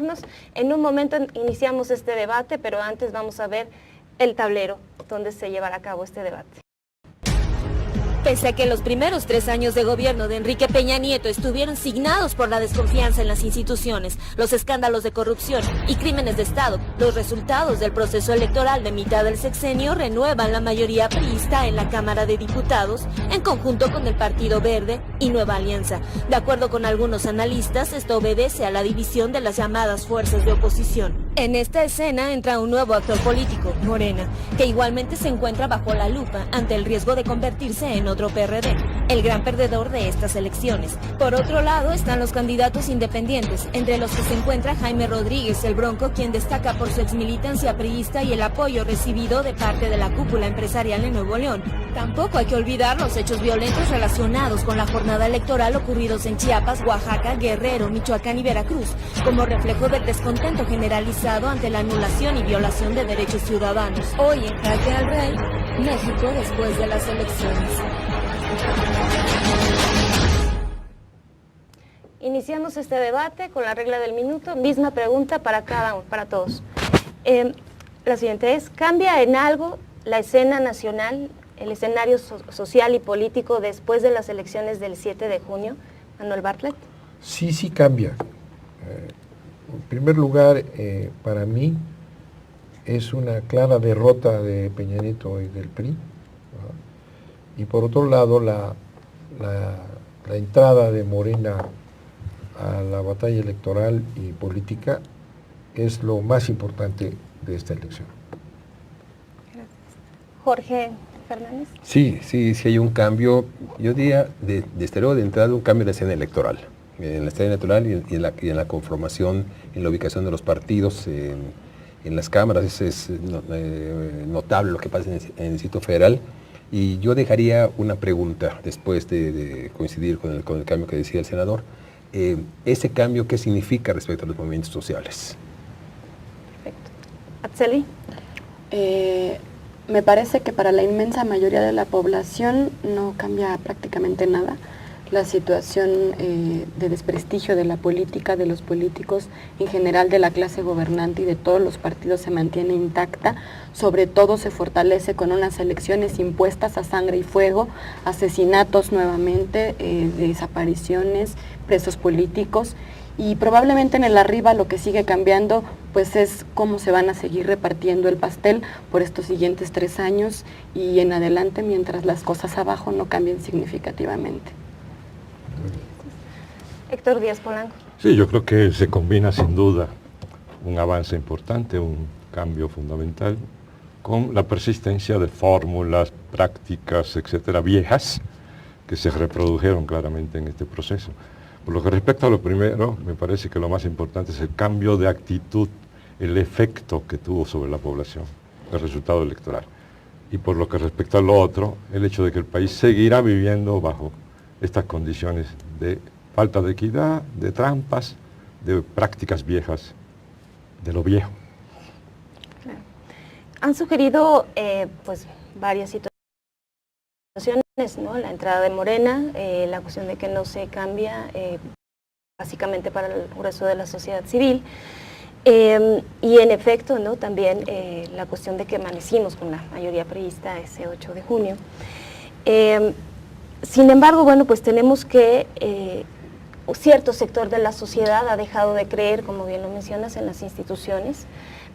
En un momento iniciamos este debate, pero antes vamos a ver el tablero donde se llevará a cabo este debate. Pese a que los primeros 3 años de gobierno de Enrique Peña Nieto estuvieron signados por la desconfianza en las instituciones, los escándalos de corrupción y crímenes de Estado, los resultados del proceso electoral de mitad del sexenio renuevan la mayoría priista en la Cámara de Diputados, en conjunto con el Partido Verde y Nueva Alianza. De acuerdo con algunos analistas, esto obedece a la división de las llamadas fuerzas de oposición. En esta escena entra un nuevo actor político, Morena, que igualmente se encuentra bajo la lupa ante el riesgo de convertirse en otro PRD, el gran perdedor de estas elecciones. Por otro lado están los candidatos independientes, entre los que se encuentra Jaime Rodríguez, el Bronco, quien destaca por su exmilitancia priista y el apoyo recibido de parte de la cúpula empresarial en Nuevo León. Tampoco hay que olvidar los hechos violentos relacionados con la jornada electoral ocurridos en Chiapas, Oaxaca, Guerrero, Michoacán y Veracruz, como reflejo del descontento generalizado ante la anulación y violación de derechos ciudadanos. Hoy en Jaque al Rey, México después de las elecciones. Iniciamos este debate con la regla del minuto, misma pregunta para cada uno, para todos. La siguiente es, ¿cambia en algo la escena nacional, el escenario social y político después de las elecciones del 7 de junio? Manuel Bartlett. Sí cambia. En primer lugar, para mí, es una clara derrota de Peña Nieto y del PRI, ¿no? Y por otro lado, la entrada de Morena a la batalla electoral y política es lo más importante de esta elección. Gracias. Jorge Fernández. Sí hay un cambio, yo diría, desde luego de entrada un cambio en la escena electoral. En la escena electoral y en la conformación, en la ubicación de los partidos, en las cámaras. Es notable lo que pasa en el Distrito Federal. Y yo dejaría una pregunta después de coincidir con el cambio que decía el senador. Ese cambio, ¿qué significa respecto a los movimientos sociales? Perfecto. Atseli. Me parece que para la inmensa mayoría de la población no cambia prácticamente nada. La situación de desprestigio de la política, de los políticos, en general de la clase gobernante y de todos los partidos se mantiene intacta. Sobre todo se fortalece con unas elecciones impuestas a sangre y fuego, asesinatos nuevamente, desapariciones, presos políticos. Y probablemente en el arriba lo que sigue cambiando pues es cómo se van a seguir repartiendo el pastel por estos siguientes 3 años y en adelante, mientras las cosas abajo no cambien significativamente. Héctor Díaz Polanco. Sí, yo creo que se combina sin duda un avance importante, un cambio fundamental, con la persistencia de fórmulas, prácticas, etcétera, viejas, que se reprodujeron claramente en este proceso. Por lo que respecta a lo primero, me parece que lo más importante es el cambio de actitud, el efecto que tuvo sobre la población, el resultado electoral. Y por lo que respecta a lo otro, el hecho de que el país seguirá viviendo bajo estas condiciones de falta de equidad, de trampas, de prácticas viejas, de lo viejo. Claro. Han sugerido pues varias situaciones, ¿no? La entrada de Morena, la cuestión de que no se cambia básicamente para el grueso de la sociedad civil, y en efecto, ¿no? También la cuestión de que amanecimos con la mayoría priista ese 8 de junio. Sin embargo, bueno, pues tenemos que cierto sector de la sociedad ha dejado de creer, como bien lo mencionas, en las instituciones,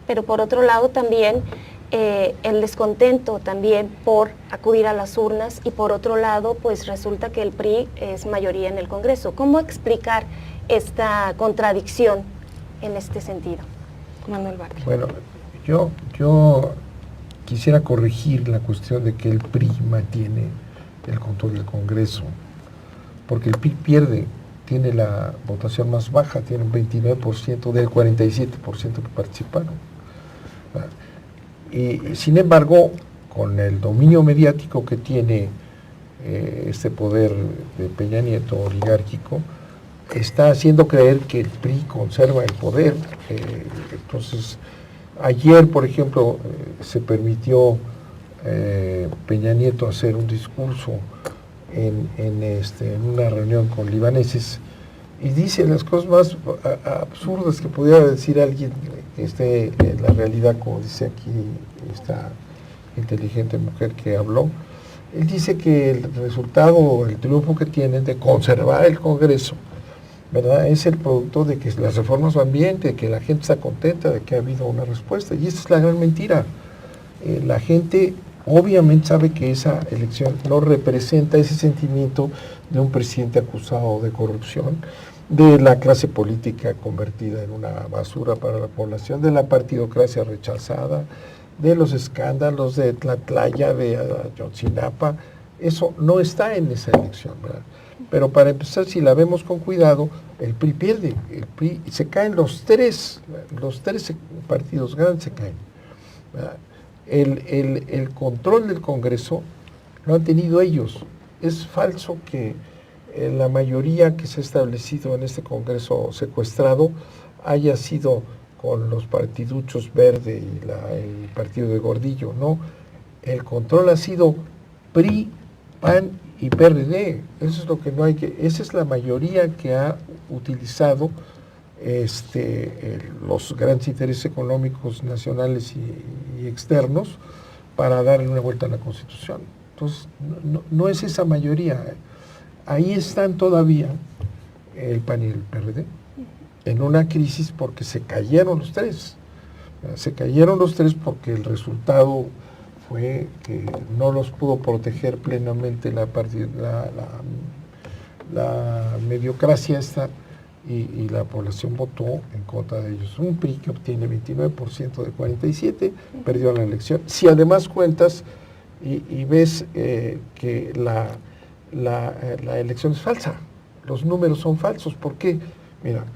pero por otro lado también el descontento también por acudir a las urnas, y por otro lado pues resulta que el PRI es mayoría en el Congreso. ¿Cómo explicar esta contradicción en este sentido? Manuel Bartlett. Bueno, yo quisiera corregir la cuestión de que el PRI mantiene el control del Congreso, porque el PRI pierde, tiene la votación más baja, tiene un 29% del 47% que participaron. Y sin embargo, con el dominio mediático que tiene este poder de Peña Nieto oligárquico, está haciendo creer que el PRI conserva el poder. Entonces, ayer, por ejemplo, se permitió Peña Nieto hacer un discurso en una reunión con libaneses, y dice las cosas más absurdas que pudiera decir alguien que esté en la realidad, como dice aquí esta inteligente mujer que habló. Él dice que el resultado, el triunfo que tienen de conservar el Congreso, ¿verdad?, es el producto de que las reformas van bien, de que la gente está contenta, de que ha habido una respuesta. Y esa es la gran mentira. La gente obviamente sabe que esa elección no representa ese sentimiento de un presidente acusado de corrupción, de la clase política convertida en una basura para la población, de la partidocracia rechazada, de los escándalos de Tlatlaya, de Ayotzinapa. Eso no está en esa elección, ¿verdad? Pero para empezar, si la vemos con cuidado, el PRI pierde, el PRI, se caen los tres partidos grandes se caen, ¿verdad? El control del Congreso lo han tenido ellos. Es falso que la mayoría que se ha establecido en este Congreso secuestrado haya sido con los partiduchos Verde y el partido de Gordillo, no. El control ha sido PRI, PAN y PRD. Eso es lo que no hay que... Esa es la mayoría que ha utilizado los grandes intereses económicos nacionales y externos para darle una vuelta a la Constitución. Entonces, no es esa mayoría. Ahí están todavía el PAN y el PRD en una crisis porque se cayeron los tres. Se cayeron los tres porque el resultado fue que no los pudo proteger plenamente la mediocracia esta, y la población votó en contra de ellos. Un PRI que obtiene 29% de 47, perdió la elección. Si además cuentas y ves que la elección es falsa, los números son falsos. ¿Por qué? Mira,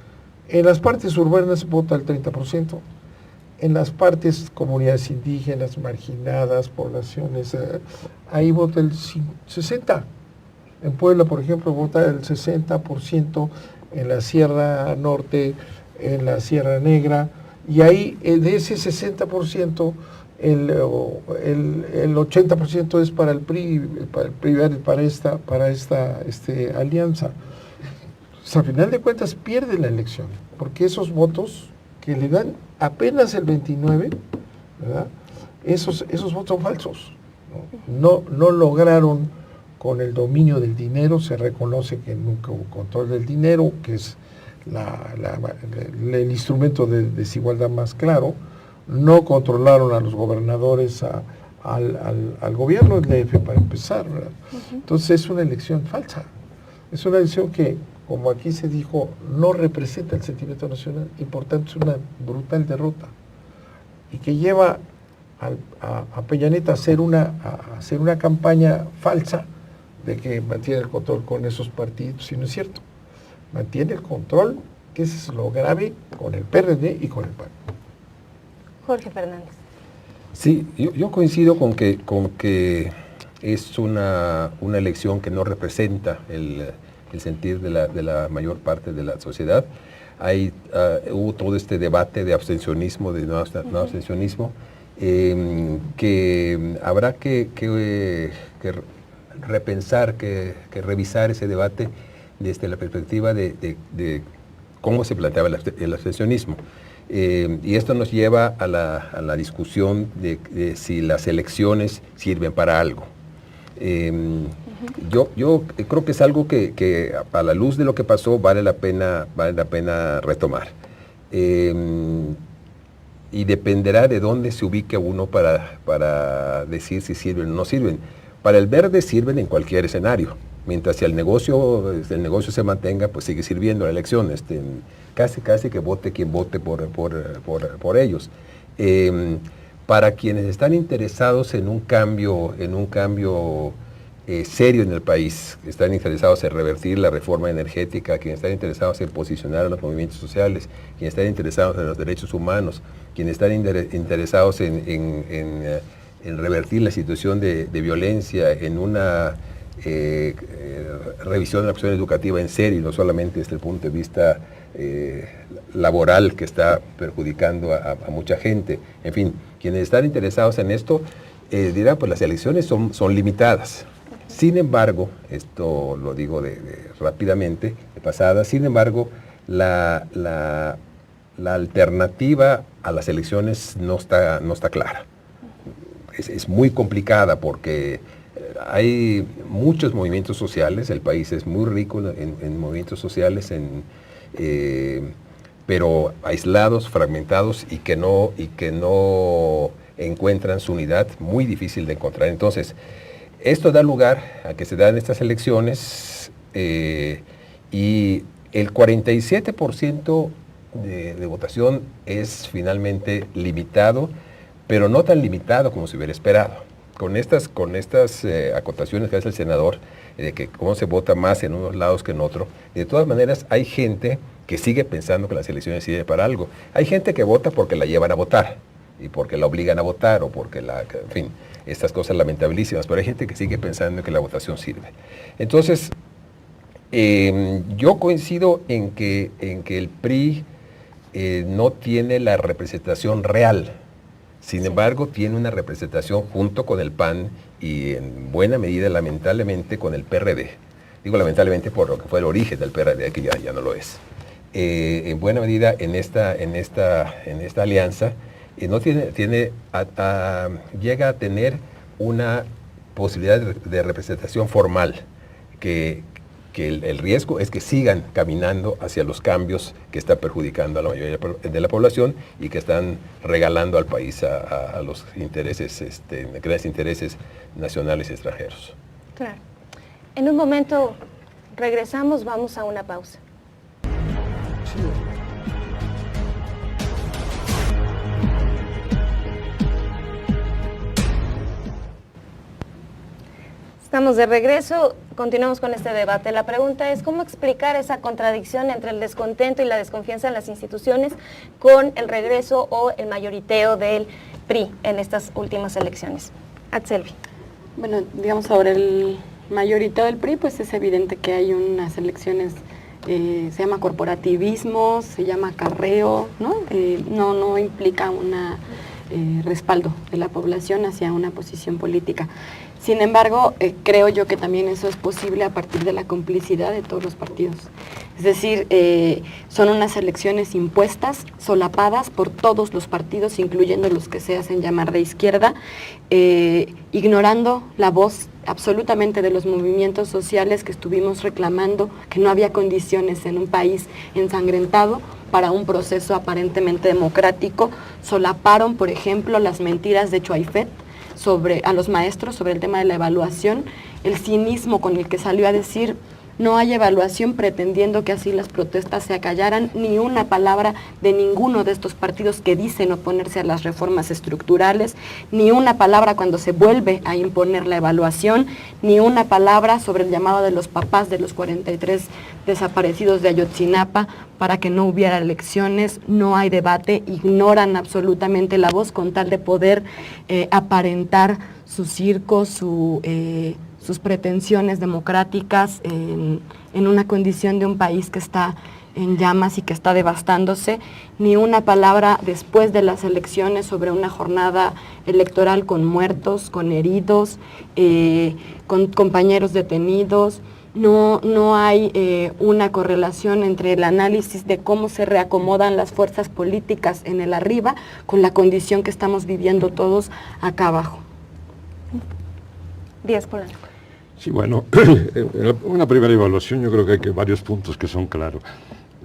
en las partes urbanas vota el 30%, en las partes comunidades indígenas, marginadas, poblaciones, ahí vota el 60%. En Puebla, por ejemplo, vota el 60%, en la Sierra Norte, en la Sierra Negra, y ahí de ese 60%, el 80% es para el PRI, para esta alianza. Pues, a final de cuentas pierde la elección, porque esos votos que le dan apenas el 29%, ¿verdad?, esos votos son falsos. No lograron con el dominio del dinero. Se reconoce que nunca hubo control del dinero, que es el instrumento de desigualdad más claro. No controlaron a los gobernadores, al gobierno del DF, para empezar, ¿verdad? Entonces es una elección falsa. Es una elección que, como aquí se dijo, no representa el sentimiento nacional y por tanto es una brutal derrota. Y que lleva a Peña Nieto a hacer una campaña falsa de que mantiene el control con esos partidos, y no es cierto. Mantiene el control, que ese es lo grave, con el PRD y con el PAN. Jorge Fernández. Sí, yo coincido con que es una elección que no representa el sentir de la mayor parte de la sociedad. Hubo todo este debate de abstencionismo, de no abstencionismo, que habrá que repensar, que revisar ese debate desde la perspectiva de cómo se planteaba el abstencionismo. Y esto nos lleva a la discusión de si las elecciones sirven para algo. Yo creo que es algo que a la luz de lo que pasó vale la pena retomar. Y dependerá de dónde se ubique uno para decir si sirven o no sirven. Para el Verde sirven en cualquier escenario. Mientras el negocio se mantenga, pues sigue sirviendo la elección. Casi que vote quien vote por ellos. Para quienes están interesados en un cambio serio en el país, que están interesados en revertir la reforma energética, quienes están interesados en posicionar a los movimientos sociales, quienes están interesados en los derechos humanos, quienes están interesados en revertir la situación de violencia, en una revisión de la cuestión educativa en serio, y no solamente desde el punto de vista laboral, que está perjudicando a mucha gente. En fin, quienes están interesados en esto dirán, pues las elecciones son limitadas. Sin embargo, esto lo digo rápidamente, de pasada, sin embargo, la alternativa a las elecciones no está clara. Es muy complicada porque hay muchos movimientos sociales, el país es muy rico en movimientos sociales, pero aislados, fragmentados y que no encuentran su unidad, muy difícil de encontrar. Entonces, esto da lugar a que se dan estas elecciones y el 47% de votación es finalmente limitado, pero no tan limitado como se hubiera esperado. Con estas acotaciones que hace el senador, de que cómo se vota más en unos lados que en otro, de todas maneras hay gente que sigue pensando que las elecciones sirven para algo. Hay gente que vota porque la llevan a votar, y porque la obligan a votar, o porque en fin, estas cosas lamentabilísimas, pero hay gente que sigue pensando que la votación sirve. Entonces, yo coincido en que el PRI no tiene la representación real. Sin embargo, tiene una representación junto con el PAN y en buena medida, lamentablemente, con el PRD. Digo lamentablemente por lo que fue el origen del PRD, que ya no lo es. En buena medida, en esta alianza, no llega a tener una posibilidad de representación formal, que el riesgo es que sigan caminando hacia los cambios que están perjudicando a la mayoría de la población y que están regalando al país a los intereses, grandes intereses nacionales y extranjeros. Claro. En un momento regresamos, vamos a una pausa. Sí. Estamos de regreso, continuamos con este debate. La pregunta es, ¿cómo explicar esa contradicción entre el descontento y la desconfianza en las instituciones con el regreso o el mayoriteo del PRI en estas últimas elecciones? Atzelvi. Bueno, digamos, sobre el mayoriteo del PRI, pues es evidente que hay unas elecciones, se llama corporativismo, se llama acarreo, ¿no? No implica un respaldo de la población hacia una posición política. Sin embargo, creo yo que también eso es posible a partir de la complicidad de todos los partidos. Es decir, son unas elecciones impuestas, solapadas por todos los partidos, incluyendo los que se hacen llamar de izquierda, ignorando la voz absolutamente de los movimientos sociales que estuvimos reclamando que no había condiciones en un país ensangrentado para un proceso aparentemente democrático. Solaparon, por ejemplo, las mentiras de Chuaifet a los maestros sobre el tema de la evaluación, el cinismo con el que salió a decir no hay evaluación, pretendiendo que así las protestas se acallaran, ni una palabra de ninguno de estos partidos que dicen oponerse a las reformas estructurales, ni una palabra cuando se vuelve a imponer la evaluación, ni una palabra sobre el llamado de los papás de los 43 desaparecidos de Ayotzinapa para que no hubiera elecciones. No hay debate, ignoran absolutamente la voz con tal de poder aparentar su circo, sus pretensiones democráticas en una condición de un país que está en llamas y que está devastándose. Ni una palabra después de las elecciones sobre una jornada electoral con muertos, con heridos, con compañeros detenidos. No hay una correlación entre el análisis de cómo se reacomodan las fuerzas políticas en el arriba con la condición que estamos viviendo todos acá abajo. Díaz Polanco. Sí, bueno, en una primera evaluación yo creo que hay varios puntos que son claros.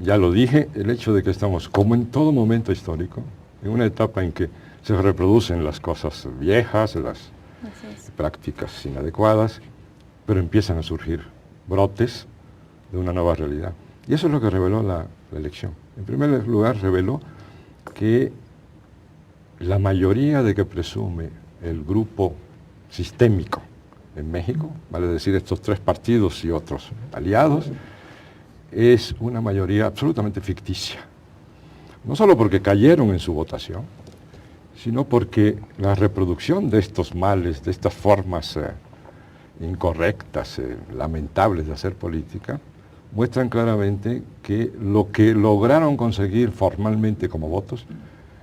Ya lo dije, el hecho de que estamos, como en todo momento histórico, en una etapa en que se reproducen las cosas viejas, las prácticas inadecuadas, pero empiezan a surgir brotes de una nueva realidad. Y eso es lo que reveló la elección. En primer lugar, reveló que la mayoría de que presume el grupo sistémico en México, vale decir estos tres partidos y otros aliados, es una mayoría absolutamente ficticia. No solo porque cayeron en su votación, sino porque la reproducción de estos males, de estas formas incorrectas, lamentables de hacer política, muestran claramente que lo que lograron conseguir formalmente como votos,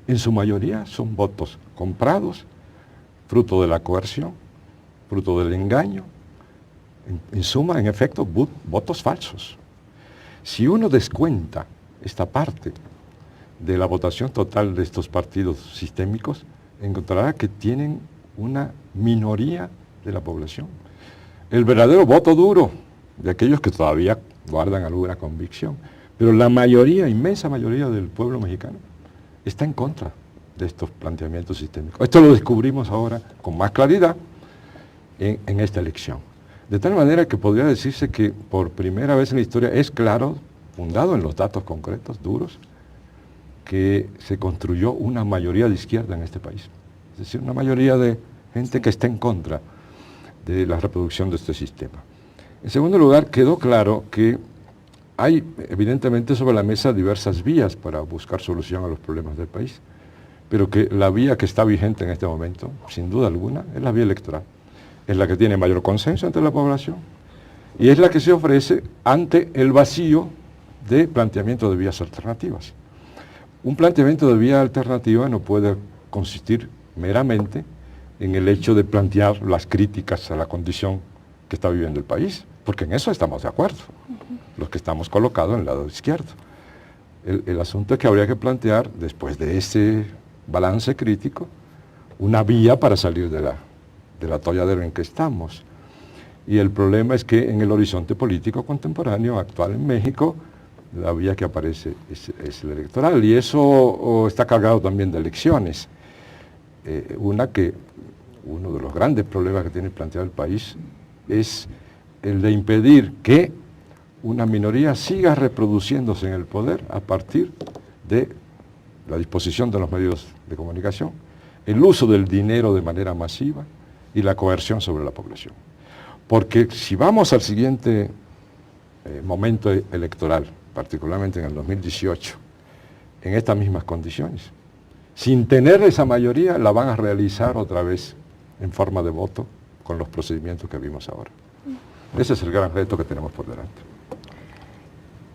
en su mayoría son votos comprados, fruto de la coerción, fruto del engaño en suma, en efecto, votos falsos. Si uno descuenta esta parte de la votación total de estos partidos sistémicos, encontrará que tienen una minoría de la población. El verdadero voto duro de aquellos que todavía guardan alguna convicción, pero la mayoría, inmensa mayoría del pueblo mexicano está en contra de estos planteamientos sistémicos. Esto lo descubrimos ahora con más claridad en esta elección. De tal manera que podría decirse que por primera vez en la historia es claro, fundado en los datos concretos, duros, que se construyó una mayoría de izquierda en este país. Es decir, una mayoría de gente que está en contra de la reproducción de este sistema. En segundo lugar, quedó claro que hay evidentemente sobre la mesa diversas vías para buscar solución a los problemas del país, pero que la vía que está vigente en este momento, sin duda alguna, es la vía electoral. Es la que tiene mayor consenso entre la población y es la que se ofrece ante el vacío de planteamiento de vías alternativas. Un planteamiento de vía alternativa no puede consistir meramente en el hecho de plantear las críticas a la condición que está viviendo el país, porque en eso estamos de acuerdo, los que estamos colocados en el lado izquierdo. El asunto es que habría que plantear, después de ese balance crítico, una vía para salir del atolladero en que estamos. Y el problema es que en el horizonte político contemporáneo actual en México, la vía que aparece es la electoral, y eso está cargado también de elecciones. Uno de los grandes problemas que tiene planteado el país es el de impedir que una minoría siga reproduciéndose en el poder a partir de la disposición de los medios de comunicación, el uso del dinero de manera masiva y la coerción sobre la población. Porque si vamos al siguiente momento electoral, particularmente en el 2018, en estas mismas condiciones, sin tener esa mayoría, la van a realizar otra vez en forma de voto con los procedimientos que vimos ahora. Ese es el gran reto que tenemos por delante.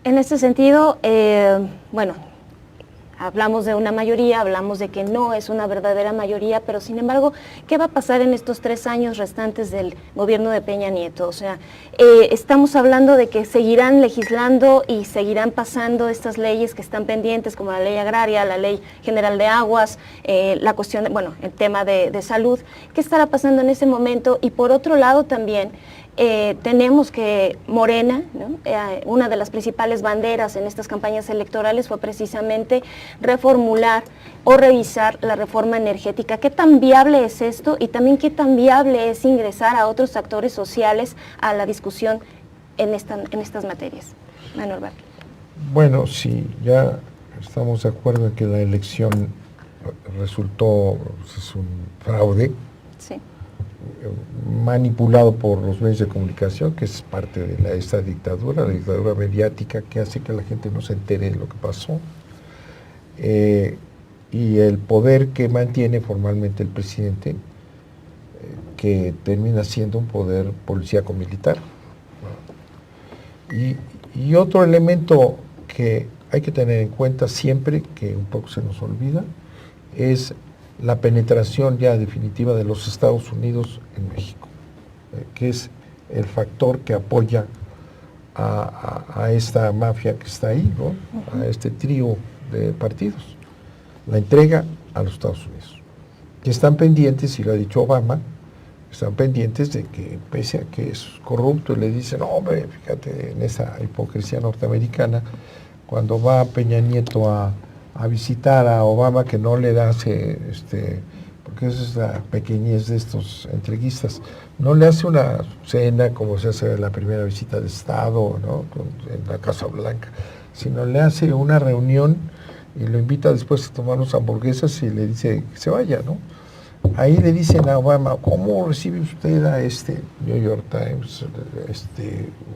En este sentido, bueno, hablamos de una mayoría, hablamos de que no es una verdadera mayoría, pero sin embargo, ¿qué va a pasar en estos 3 años restantes del gobierno de Peña Nieto? O sea, estamos hablando de que seguirán legislando y seguirán pasando estas leyes que están pendientes, como la ley agraria, la ley general de aguas, la cuestión de, bueno, el tema de salud. ¿Qué estará pasando en ese momento? Y por otro lado también, tenemos que Morena, ¿no? Una de las principales banderas en estas campañas electorales fue precisamente reformular o revisar la reforma energética. ¿Qué tan viable es esto? Y también qué tan viable es ingresar a otros actores sociales a la discusión en estas materias. Manuel Bartlett. Bueno, sí, ya estamos de acuerdo en que la elección resultó pues, un fraude. Sí. Manipulado por los medios de comunicación, que es parte de esta dictadura, la dictadura mediática que hace que la gente no se entere de lo que pasó, y el poder que mantiene formalmente el presidente, que termina siendo un poder policíaco-militar. Y otro elemento que hay que tener en cuenta siempre, que un poco se nos olvida, es la penetración ya definitiva de los Estados Unidos en México, que es el factor que apoya a esta mafia que está ahí, ¿no? A este trío de partidos, la entrega a los Estados Unidos, que están pendientes, y lo ha dicho Obama, están pendientes de que, pese a que es corrupto, y le dicen, no, hombre, fíjate en esa hipocresía norteamericana, cuando va Peña Nieto a visitar a Obama, que no le hace, porque esa es la pequeñez de estos entreguistas, no le hace una cena como se hace en la primera visita de Estado, ¿no? En la Casa Blanca, sino le hace una reunión y lo invita después a tomar unas hamburguesas y le dice que se vaya, ¿no? Ahí le dicen a Obama, ¿cómo recibe usted a New York Times,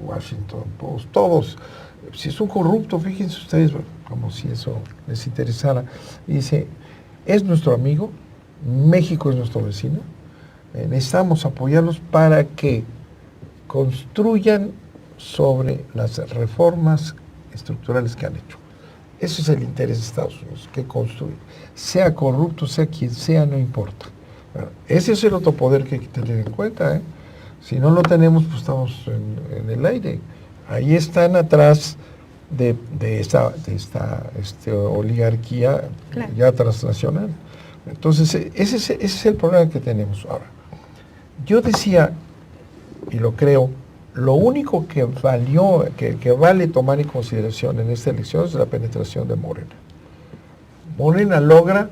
Washington Post, todos? Si es un corrupto, fíjense ustedes, como si eso les interesara. Y dice, es nuestro amigo, México es nuestro vecino, necesitamos apoyarlos para que construyan sobre las reformas estructurales que han hecho. Ese es el interés de Estados Unidos, que construye. Sea corrupto, sea quien sea, no importa. Bueno, ese es el otro poder que hay que tener en cuenta, Si no lo tenemos, pues estamos en el aire. Ahí están atrás de esta oligarquía Claro. ya transnacional. Entonces, ese es el problema que tenemos ahora. Yo decía, y lo creo, lo único que vale tomar en consideración en esta elección es la penetración de Morena. Morena logra,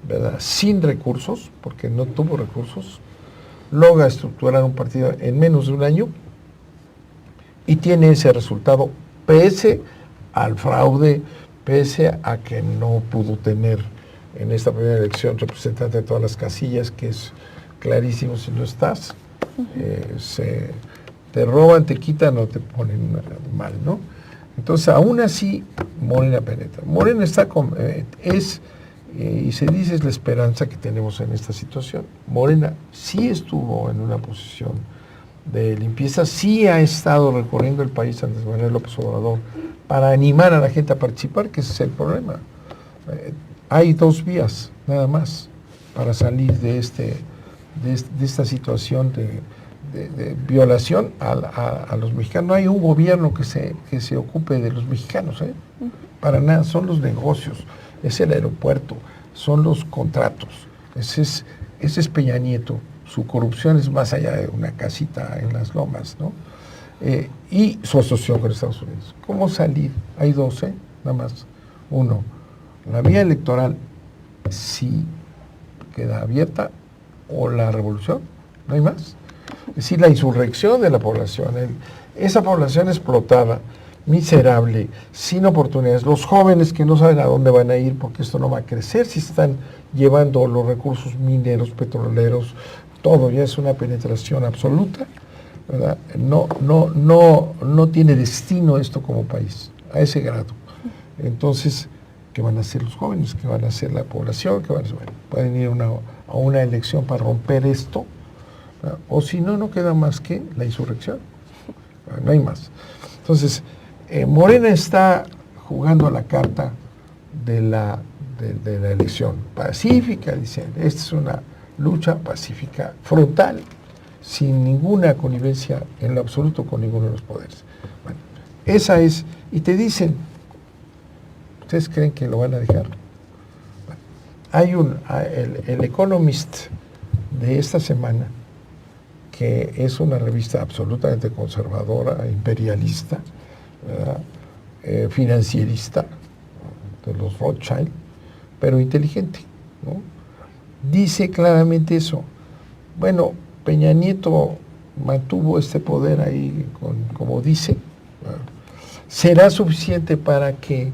¿verdad?, sin recursos, porque no tuvo recursos, logra estructurar un partido en menos de un año y tiene ese resultado pese al fraude, pese a que no pudo tener en esta primera elección representante de todas las casillas, que es clarísimo si no estás. Te roban, te quitan o te ponen mal, ¿no? Entonces, aún así, Morena penetra. Morena está y se dice es la esperanza que tenemos en esta situación. Morena sí estuvo en una posición de limpieza, sí ha estado recorriendo el país Andrés Manuel López Obrador para animar a la gente a participar, que ese es el problema. Hay dos vías, nada más, para salir de esta situación de violación a los mexicanos. No hay un gobierno que se ocupe de los mexicanos, para nada. Son los negocios, es el aeropuerto, son los contratos. Ese es Peña Nieto. Su corrupción es más allá de una casita en las lomas, ¿no? Y su asociación con Estados Unidos. ¿Cómo salir? Hay dos, nada más. Uno, la vía electoral sí queda abierta, o la revolución, no hay más. Es decir, la insurrección de la población, esa población explotada, miserable, sin oportunidades, los jóvenes que no saben a dónde van a ir porque esto no va a crecer si están llevando los recursos mineros, petroleros, todo ya es una penetración absoluta, ¿verdad? No tiene destino esto como país, a ese grado. Entonces, ¿qué van a hacer los jóvenes? ¿Qué van a hacer la población? ¿Qué van a hacer? Bueno, pueden ir a una elección para romper esto, ¿verdad? O si no, no queda más que la insurrección. No hay más. Entonces, Morena está jugando la carta de la elección pacífica, dicen. Esta es una lucha pacífica, frontal, sin ninguna connivencia en lo absoluto con ninguno de los poderes. Bueno, esa es, y te dicen, ¿ustedes creen que lo van a dejar? Bueno, hay el Economist de esta semana, que es una revista absolutamente conservadora, imperialista, financierista, de los Rothschild, pero inteligente, ¿no? Dice claramente eso. Bueno, Peña Nieto mantuvo este poder ahí, como dice, será suficiente para que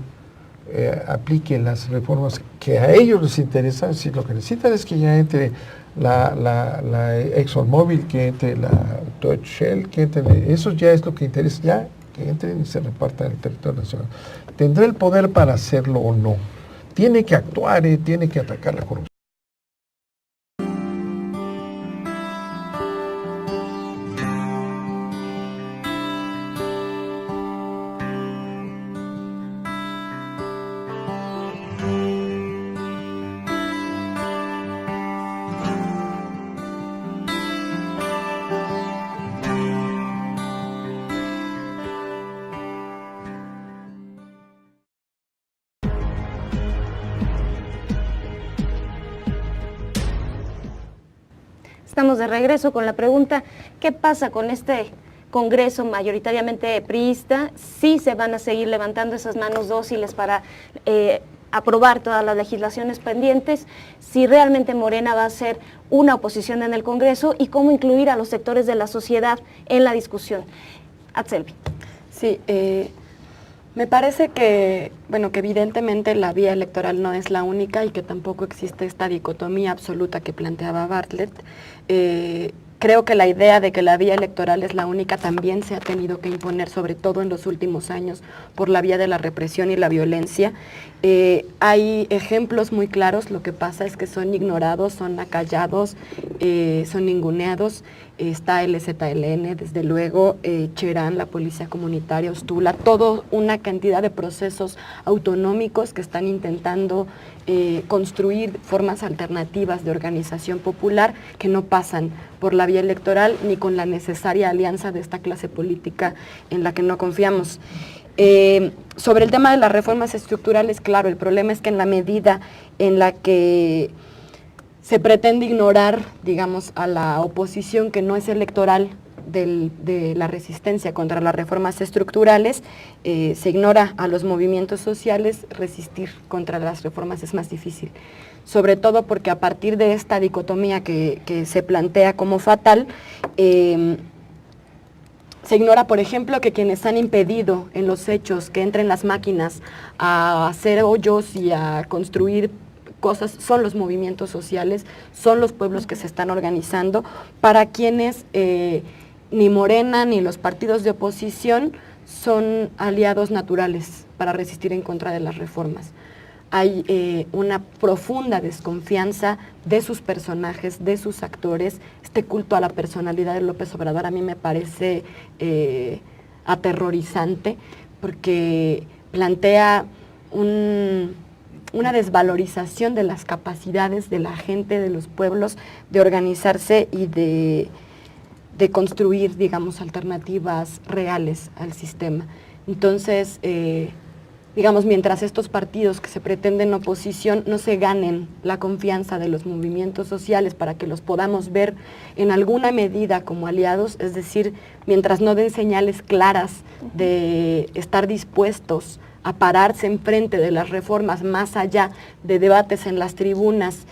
aplique las reformas que a ellos les interesan. Si lo que necesitan es que ya entre la ExxonMobil, que entre la Deutsche Shell, que entre, eso ya es lo que interesa, ya que entren y se repartan el territorio nacional. ¿Tendrá el poder para hacerlo o no? Tiene que actuar, tiene que atacar la corrupción. Estamos de regreso con la pregunta, ¿qué pasa con este Congreso mayoritariamente priista? ¿Sí se van a seguir levantando esas manos dóciles para aprobar todas las legislaciones pendientes? ¿Si realmente Morena va a ser una oposición en el Congreso? ¿Y cómo incluir a los sectores de la sociedad en la discusión? Atzelvi. Sí, me parece que evidentemente la vía electoral no es la única y que tampoco existe esta dicotomía absoluta que planteaba Bartlett. Creo que la idea de que la vía electoral es la única también se ha tenido que imponer, sobre todo en los últimos años, por la vía de la represión y la violencia. Hay ejemplos muy claros, lo que pasa es que son ignorados, son acallados, son ninguneados. Está el EZLN, desde luego, Cherán, la Policía Comunitaria, Ostula, toda una cantidad de procesos autonómicos que están intentando construir formas alternativas de organización popular que no pasan por la vía mayoría electoral ni con la necesaria alianza de esta clase política en la que no confiamos. Sobre el tema de las reformas estructurales, claro, el problema es que en la medida en la que se pretende ignorar, digamos, a la oposición que no es electoral de la resistencia contra las reformas estructurales, se ignora a los movimientos sociales, resistir contra las reformas es más difícil. Sobre todo porque a partir de esta dicotomía que se plantea como fatal, se ignora, por ejemplo, que quienes han impedido en los hechos que entren las máquinas a hacer hoyos y a construir cosas son los movimientos sociales, son los pueblos que se están organizando, para quienes ni Morena ni los partidos de oposición son aliados naturales para resistir en contra de las reformas. Hay una profunda desconfianza de sus personajes, de sus actores. Este culto a la personalidad de López Obrador a mí me parece aterrorizante, porque plantea una desvalorización de las capacidades de la gente, de los pueblos, de organizarse y de construir, digamos, alternativas reales al sistema. Entonces, digamos, mientras estos partidos que se pretenden oposición no se ganen la confianza de los movimientos sociales para que los podamos ver en alguna medida como aliados, es decir, mientras no den señales claras de estar dispuestos a pararse enfrente de las reformas más allá de debates en las tribunas,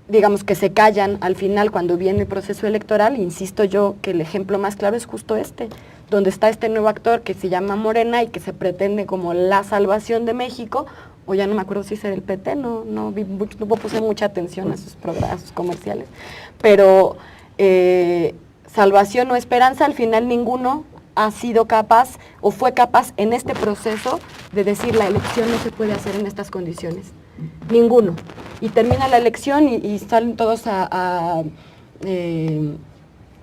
digamos que se callan al final cuando viene el proceso electoral. Insisto yo que el ejemplo más claro es justo este, donde está este nuevo actor que se llama Morena y que se pretende como la salvación de México, o ya no me acuerdo si es el PT, no puse mucha atención a sus programas, a sus comerciales, pero salvación o esperanza, al final ninguno ha sido capaz o fue capaz en este proceso de decir la elección no se puede hacer en estas condiciones. Ninguno. Y termina la elección y salen todos a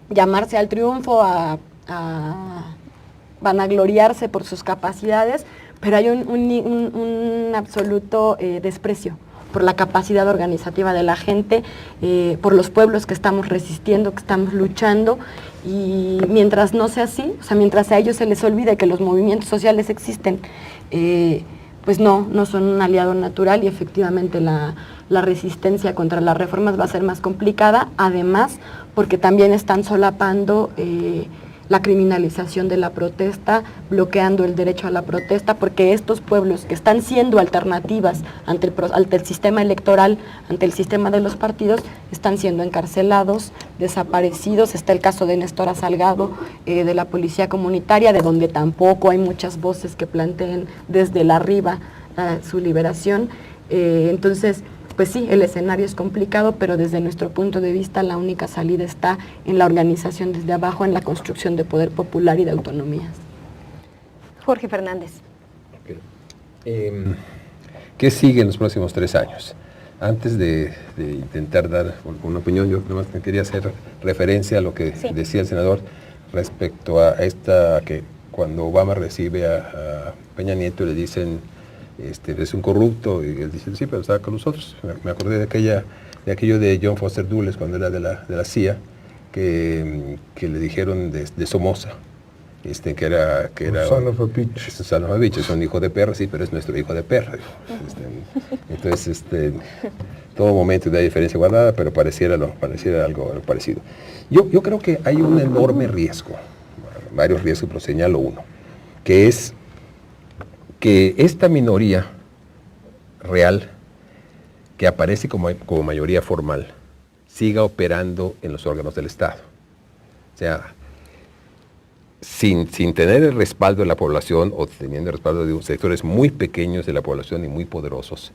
llamarse al triunfo, a vanagloriarse por sus capacidades, pero hay un absoluto desprecio por la capacidad organizativa de la gente, por los pueblos que estamos resistiendo, que estamos luchando, y mientras no sea así, o sea, mientras a ellos se les olvide que los movimientos sociales existen, pues no son un aliado natural, y efectivamente la resistencia contra las reformas va a ser más complicada, además porque también están solapando la criminalización de la protesta, bloqueando el derecho a la protesta, porque estos pueblos que están siendo alternativas ante el sistema electoral, ante el sistema de los partidos, están siendo encarcelados, desaparecidos. Está el caso de Néstora Salgado, de la Policía Comunitaria, de donde tampoco hay muchas voces que planteen desde la arriba su liberación. Entonces, pues sí, el escenario es complicado, pero desde nuestro punto de vista la única salida está en la organización desde abajo, en la construcción de poder popular y de autonomías. Jorge Fernández. Okay. ¿Qué sigue en los próximos 3 años? Antes de intentar dar una opinión, yo nomás quería hacer referencia a lo que decía el senador respecto a que cuando Obama recibe a Peña Nieto le dicen es un corrupto, y él dice, sí, pero estaba con nosotros. Me acordé de aquello de John Foster Dulles cuando era de la CIA, que le dijeron de Somoza, que era son of a bitch. Son of a bitch, es un hijo de perra, sí, pero es nuestro hijo de perra. Entonces, todo momento de diferencia guardada, pero pareciera algo parecido. Yo creo que hay un enorme riesgo, varios riesgos, pero señalo uno, que es que esta minoría real, que aparece como mayoría formal, siga operando en los órganos del Estado. O sea, sin tener el respaldo de la población o teniendo el respaldo de sectores muy pequeños de la población y muy poderosos,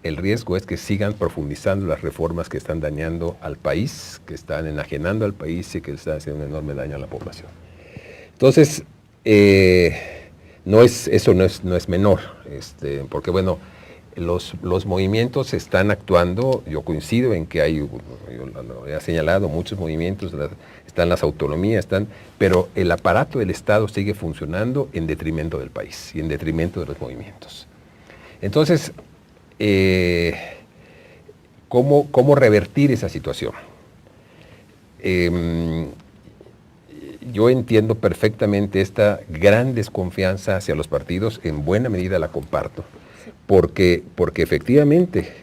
el riesgo es que sigan profundizando las reformas que están dañando al país, que están enajenando al país y que están haciendo un enorme daño a la población. Entonces, eso no es menor, porque bueno, los movimientos están actuando. Yo coincido en que yo lo he señalado, muchos movimientos, están las autonomías, pero el aparato del Estado sigue funcionando en detrimento del país y en detrimento de los movimientos. Entonces, ¿Cómo revertir esa situación? Yo entiendo perfectamente esta gran desconfianza hacia los partidos, en buena medida la comparto, porque efectivamente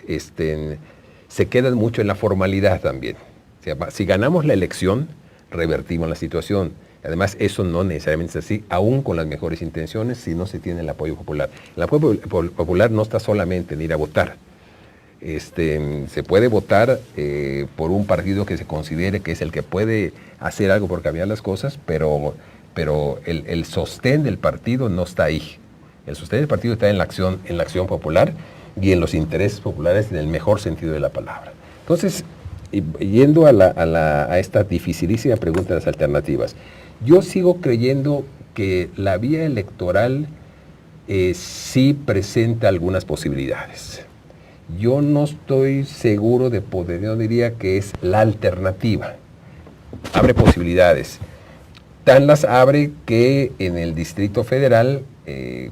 se quedan mucho en la formalidad también. O sea, si ganamos la elección, revertimos la situación. Además, eso no necesariamente es así, aún con las mejores intenciones, si no se tiene el apoyo popular. El apoyo popular no está solamente en ir a votar. Se puede votar por un partido que se considere que es el que puede hacer algo por cambiar las cosas, pero el sostén del partido no está ahí. El sostén del partido está en la acción popular y en los intereses populares en el mejor sentido de la palabra. Entonces, yendo a esta dificilísima pregunta de las alternativas, yo sigo creyendo que la vía electoral sí presenta algunas posibilidades. Yo no estoy seguro de poder, yo diría que es la alternativa. Abre posibilidades. Tan las abre que en el Distrito Federal, que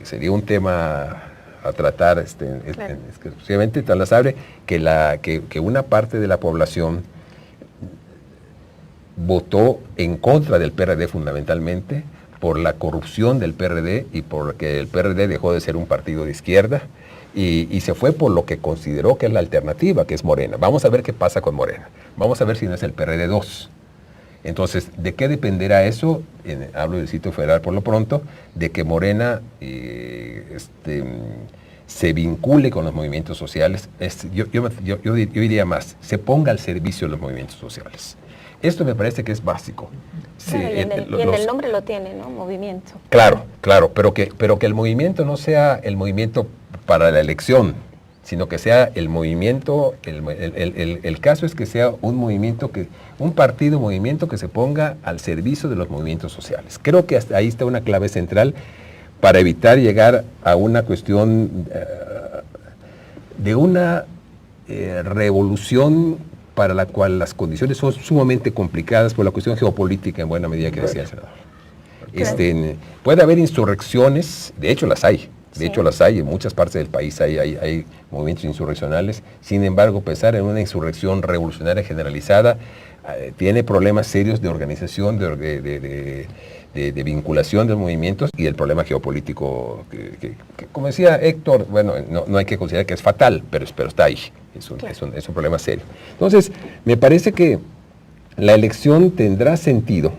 sería un tema a tratar exclusivamente, tan las abre que una parte de la población votó en contra del PRD fundamentalmente por la corrupción del PRD y porque el PRD dejó de ser un partido de izquierda. Y se fue por lo que consideró que es la alternativa, que es Morena. Vamos a ver qué pasa con Morena. Vamos a ver si no es el PRD 2. Entonces, ¿de qué dependerá eso? Hablo del Distrito Federal por lo pronto, de que Morena se vincule con los movimientos sociales. Yo diría más, se ponga al servicio de los movimientos sociales. Esto me parece que es básico. Claro, y en el nombre lo tiene, ¿no? Movimiento. Claro, pero que el movimiento no sea el movimiento para la elección, sino que sea el movimiento, el caso es que sea un movimiento, un movimiento que se ponga al servicio de los movimientos sociales. Creo que hasta ahí está una clave central para evitar llegar a una cuestión de una revolución para la cual las condiciones son sumamente complicadas por la cuestión geopolítica en buena medida que decía el senador. Puede haber insurrecciones, de hecho las hay. De hecho las hay, en muchas partes del país hay movimientos insurreccionales. Sin embargo, pensar en una insurrección revolucionaria generalizada tiene problemas serios de organización, de vinculación de los movimientos y el problema geopolítico, que como decía Héctor, bueno, no hay que considerar que es fatal, pero está ahí. Es un problema serio. Entonces, me parece que la elección tendrá sentido.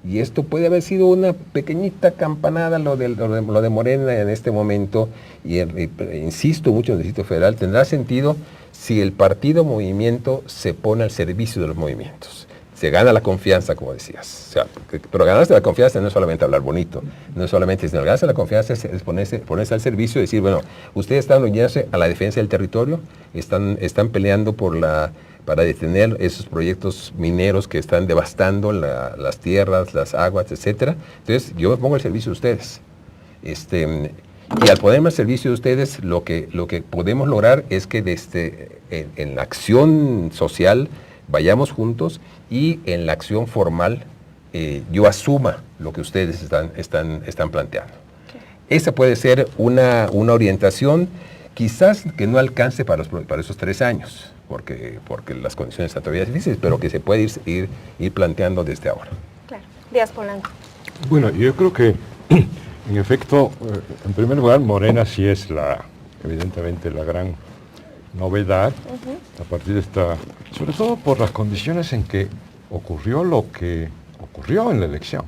Y esto puede haber sido una pequeñita campanada, lo de Morena en este momento, y insisto mucho en el Distrito Federal, tendrá sentido si el partido movimiento se pone al servicio de los movimientos. Se gana la confianza, como decías. O sea, pero ganarse la confianza no es solamente hablar bonito, no es solamente, sino ganarse la confianza es ponerse al servicio y decir, bueno, ustedes están uniéndose a la defensa del territorio, están peleando para detener esos proyectos mineros que están devastando las tierras, las aguas, etcétera. Entonces, yo me pongo al servicio de ustedes. Y al ponerme al servicio de ustedes, lo que podemos lograr es que en la acción social vayamos juntos y en la acción formal yo asuma lo que ustedes están planteando. Esa puede ser una orientación, quizás que no alcance para esos 3 años. Porque las condiciones están todavía difíciles, pero que se puede ir planteando desde ahora. Claro. Díaz Polanco. Bueno, yo creo que, en efecto, en primer lugar, Morena sí es evidentemente la gran novedad a partir de esta, sobre todo por las condiciones en que ocurrió lo que ocurrió en la elección.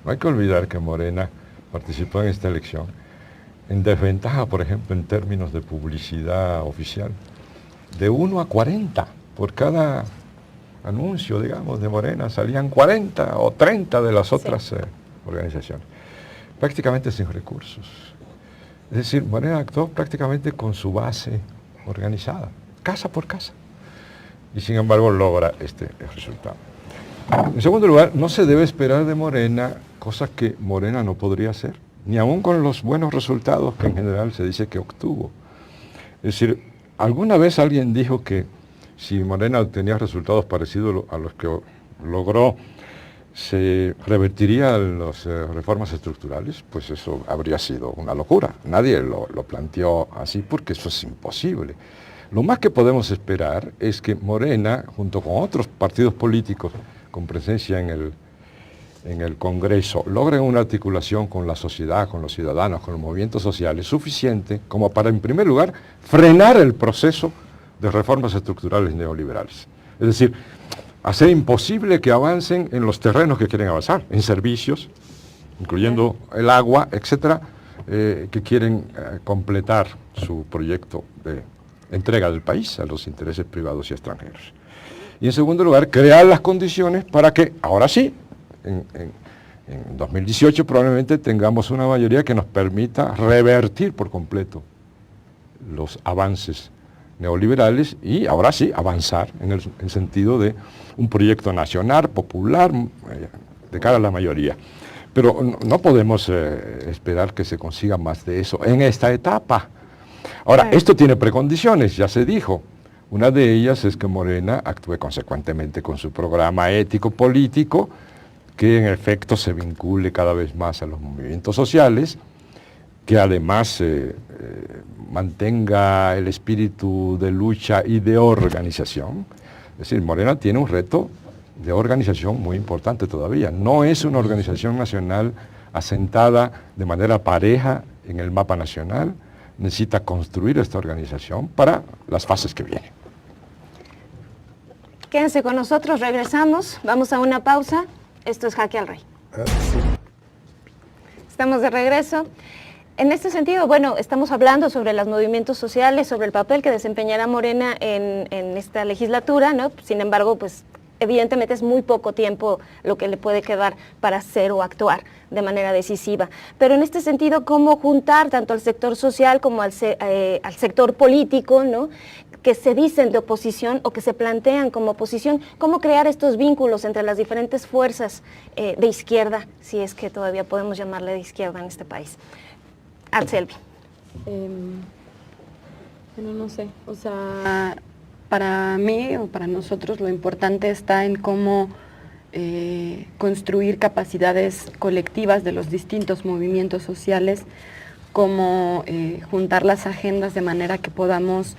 No hay que olvidar que Morena participó en esta elección en desventaja, por ejemplo, en términos de publicidad oficial, de 1 a 40, por cada anuncio, digamos, de Morena, salían 40 o 30 de las otras organizaciones, prácticamente sin recursos. Es decir, Morena actuó prácticamente con su base organizada, casa por casa, y sin embargo logra este resultado. En segundo lugar, no se debe esperar de Morena cosas que Morena no podría hacer, ni aún con los buenos resultados que en general se dice que obtuvo. Es decir, alguna vez alguien dijo que si Morena obtenía resultados parecidos a los que logró, se revertirían las reformas estructurales, pues eso habría sido una locura. Nadie lo planteó así porque eso es imposible. Lo más que podemos esperar es que Morena, junto con otros partidos políticos con presencia en el Congreso, logren una articulación con la sociedad, con los ciudadanos, con los movimientos sociales, suficiente como para, en primer lugar, frenar el proceso de reformas estructurales neoliberales. Es decir, hacer imposible que avancen en los terrenos que quieren avanzar, en servicios, incluyendo el agua, etcétera, que quieren completar su proyecto de entrega del país a los intereses privados y extranjeros. Y en segundo lugar, crear las condiciones para que, ahora sí, en 2018 probablemente tengamos una mayoría que nos permita revertir por completo los avances neoliberales y ahora sí avanzar en el sentido de un proyecto nacional, popular, de cara a la mayoría. Pero no podemos esperar que se consiga más de eso en esta etapa. Ahora, esto tiene precondiciones, ya se dijo. Una de ellas es que Morena actúe consecuentemente con su programa ético-político, que en efecto se vincule cada vez más a los movimientos sociales, que además mantenga el espíritu de lucha y de organización. Es decir, Morena tiene un reto de organización muy importante todavía. No es una organización nacional asentada de manera pareja en el mapa nacional. Necesita construir esta organización para las fases que vienen. Quédense con nosotros, regresamos, vamos a una pausa. Esto es Jaque al Rey. Estamos de regreso. En este sentido, bueno, estamos hablando sobre los movimientos sociales, sobre el papel que desempeñará Morena en esta legislatura, ¿no? Sin embargo, pues evidentemente es muy poco tiempo lo que le puede quedar para hacer o actuar de manera decisiva. Pero en este sentido, ¿cómo juntar tanto al sector social como al sector político, ¿no?, que se dicen de oposición o que se plantean como oposición? ¿Cómo crear estos vínculos entre las diferentes fuerzas de izquierda, si es que todavía podemos llamarle de izquierda en este país? Artselvi. Bueno, no sé, o sea, para mí o para nosotros lo importante está en cómo construir capacidades colectivas de los distintos movimientos sociales, cómo juntar las agendas de manera que podamos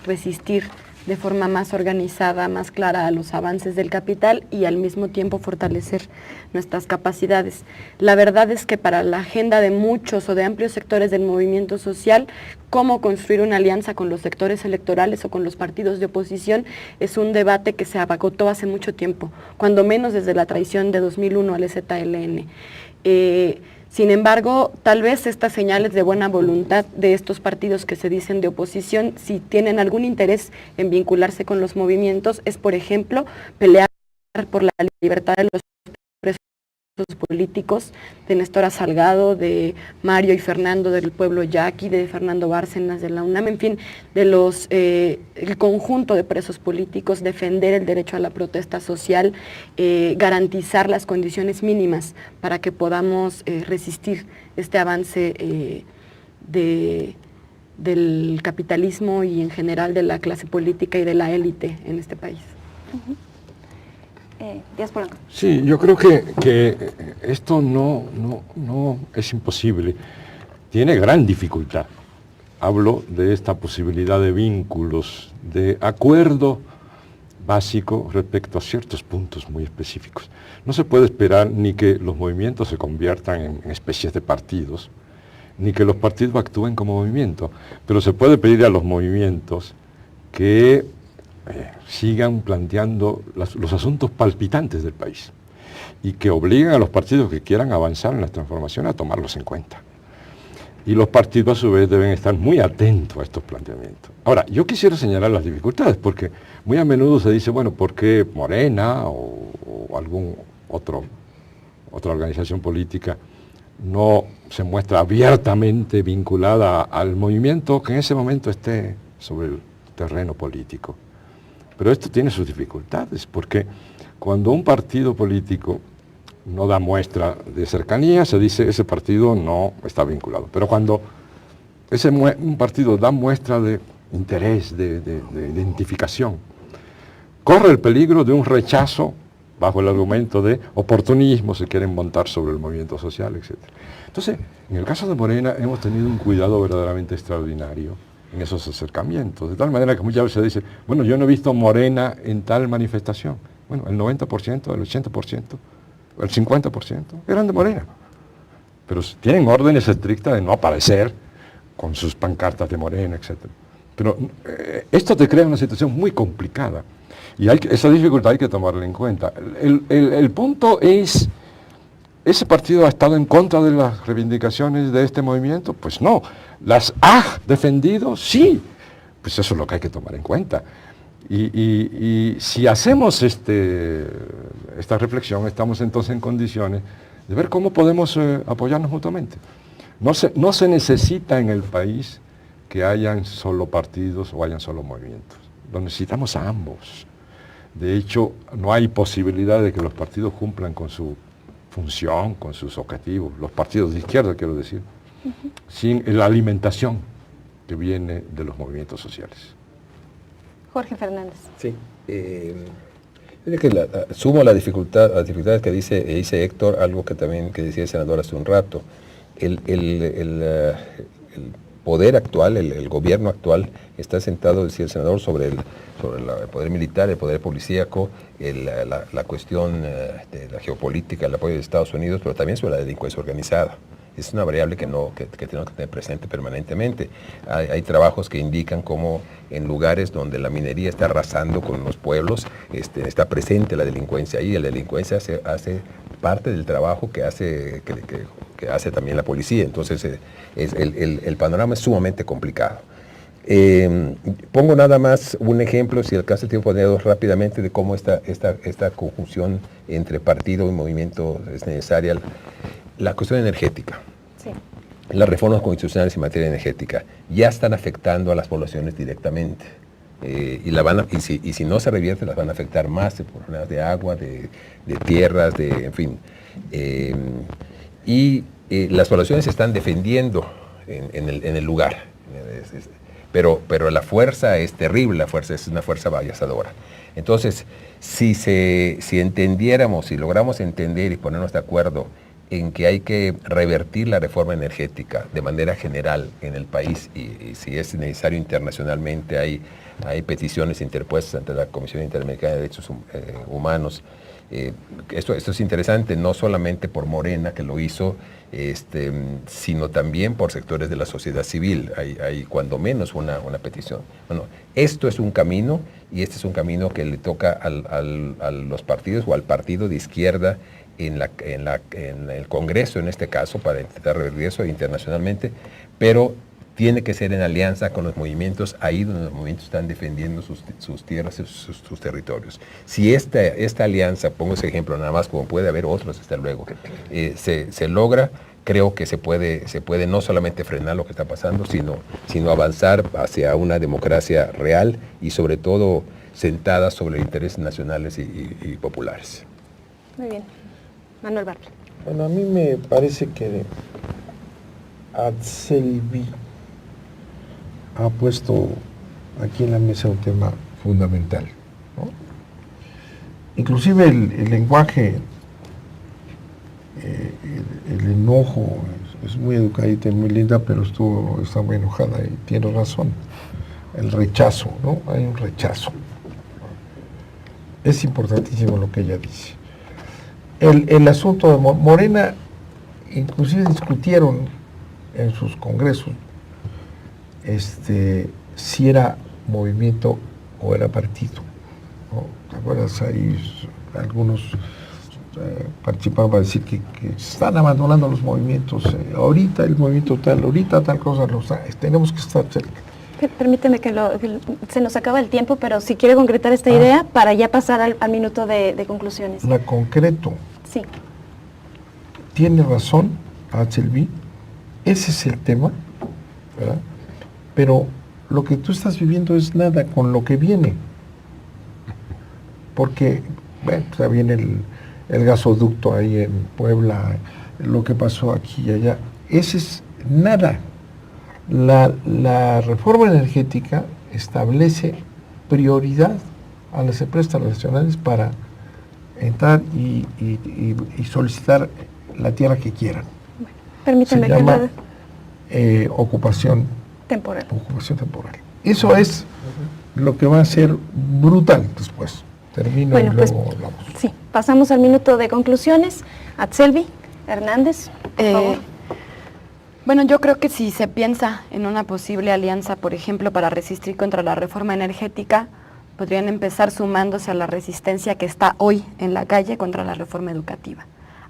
resistir de forma más organizada, más clara a los avances del capital y al mismo tiempo fortalecer nuestras capacidades. La verdad es que para la agenda de muchos o de amplios sectores del movimiento social, cómo construir una alianza con los sectores electorales o con los partidos de oposición es un debate que se agotó hace mucho tiempo, cuando menos desde la traición de 2001 al EZLN. Sin embargo, tal vez estas señales de buena voluntad de estos partidos que se dicen de oposición, si tienen algún interés en vincularse con los movimientos, es, por ejemplo, pelear por la libertad de los presos políticos, de Néstor Salgado, de Mario y Fernando del Pueblo Yaqui, de Fernando Bárcenas de la UNAM, en fin, de los el conjunto de presos políticos, defender el derecho a la protesta social, garantizar las condiciones mínimas para que podamos resistir este avance del capitalismo y en general de la clase política y de la élite en este país. Díaz Polanco. Sí, yo creo que esto no es imposible. Tiene gran dificultad. Hablo de esta posibilidad de vínculos, de acuerdo básico respecto a ciertos puntos muy específicos. No se puede esperar ni que los movimientos se conviertan en especies de partidos, ni que los partidos actúen como movimiento, pero se puede pedir a los movimientos que sigan planteando los asuntos palpitantes del país y que obliguen a los partidos que quieran avanzar en la transformación a tomarlos en cuenta. Y los partidos a su vez deben estar muy atentos a estos planteamientos. Ahora, yo quisiera señalar las dificultades, porque muy a menudo se dice, bueno, ¿por qué Morena o algún otra organización política no se muestra abiertamente vinculada al movimiento que en ese momento esté sobre el terreno político? Pero esto tiene sus dificultades, porque cuando un partido político no da muestra de cercanía, se dice ese partido no está vinculado. Pero cuando un partido da muestra de interés, de identificación, corre el peligro de un rechazo bajo el argumento de oportunismo, se quieren montar sobre el movimiento social, etc. Entonces, en el caso de Morena hemos tenido un cuidado verdaderamente extraordinario en esos acercamientos. De tal manera que muchas veces se dice, bueno, yo no he visto Morena en tal manifestación. Bueno, el 90%, el 80%, el 50% eran de Morena. Pero tienen órdenes estrictas de no aparecer con sus pancartas de Morena, etc. Pero esto te crea una situación muy complicada. Y esa dificultad hay que tomarla en cuenta. El punto es, ¿ese partido ha estado en contra de las reivindicaciones de este movimiento? Pues no. ¿Las ha defendido? Sí. Pues eso es lo que hay que tomar en cuenta. Y si hacemos esta reflexión, estamos entonces en condiciones de ver cómo podemos apoyarnos mutuamente. No se necesita en el país que hayan solo partidos o hayan solo movimientos. Lo necesitamos a ambos. De hecho, no hay posibilidad de que los partidos cumplan con su función, con sus objetivos, los partidos de izquierda, quiero decir, sin la alimentación que viene de los movimientos sociales. Jorge Fernández. Sí. Sumo a las dificultades que dice Héctor, algo que también que decía el senador hace un rato. El poder actual, el gobierno actual, está sentado, decía el senador, sobre el poder militar, el poder policíaco, la cuestión de la geopolítica, el apoyo de Estados Unidos, pero también sobre la delincuencia organizada. Es una variable que tenemos que tener presente permanentemente. Hay trabajos que indican cómo en lugares donde la minería está arrasando con los pueblos, está presente la delincuencia ahí. La delincuencia hace parte del trabajo que hace también la policía. Entonces el panorama es sumamente complicado. Pongo nada más un ejemplo, si alcanza el tiempo, poner dos rápidamente, de cómo esta conjunción entre partido y movimiento es necesaria. La cuestión energética. Sí. Las reformas constitucionales en materia energética ya están afectando a las poblaciones directamente. Y si no se revierte, las van a afectar más por problemas de agua, de tierras, en fin. Las poblaciones se están defendiendo en el lugar. Pero la fuerza es terrible, la fuerza es una fuerza avasalladora. Entonces, si entendiéramos, si logramos entender y ponernos de acuerdo en que hay que revertir la reforma energética de manera general en el país, y si es necesario internacionalmente, hay peticiones interpuestas ante la Comisión Interamericana de Derechos Humanos. Esto es interesante, no solamente por Morena, que lo hizo, sino también por sectores de la sociedad civil. Hay cuando menos una petición. Bueno, esto es un camino, y este es un camino que le toca a los partidos o al partido de izquierda en el Congreso, en este caso, para intentar revertir eso internacionalmente, pero tiene que ser en alianza con los movimientos, ahí donde los movimientos están defendiendo sus tierras y sus territorios. Si esta alianza, pongo ese ejemplo nada más, como puede haber otros, hasta luego, se logra, creo que se puede no solamente frenar lo que está pasando, sino avanzar hacia una democracia real y sobre todo sentada sobre intereses nacionales y populares. Muy bien. Manuel Bartlett. Bueno, a mí me parece que Atzelvi ha puesto aquí en la mesa un tema fundamental, ¿no? Inclusive el lenguaje, el enojo, es muy educadita y muy linda, pero está muy enojada y tiene razón. El rechazo, ¿no? Hay un rechazo. Es importantísimo lo que ella dice. El asunto de Morena, inclusive discutieron en sus congresos si era movimiento o era partido, ¿no? ¿Te acuerdas? Ahí algunos participaban para decir que están abandonando los movimientos, ahorita el movimiento tal, ahorita tal cosa, tenemos que estar cerca. Permíteme que se nos acaba el tiempo, pero si quiere concretar esta idea para ya pasar al minuto de conclusiones. La concreto. Sí. Tiene razón Atzelvi, ese es el tema, ¿verdad? Pero lo que tú estás viviendo es nada con lo que viene. Porque, bueno, ya viene el gasoducto ahí en Puebla, lo que pasó aquí y allá. Ese es nada. La reforma energética establece prioridad a las empresas nacionales para entrar y solicitar la tierra que quieran. Bueno, permíteme se llama ocupación Temporal. Ocupación temporal. Eso es lo que va a ser brutal después. Termino Bueno, y pues, luego hablamos. Sí, pasamos al minuto de conclusiones. Atzelvi Hernández, por favor. Bueno, yo creo que si se piensa en una posible alianza, por ejemplo, para resistir contra la reforma energética, podrían empezar sumándose a la resistencia que está hoy en la calle contra la reforma educativa.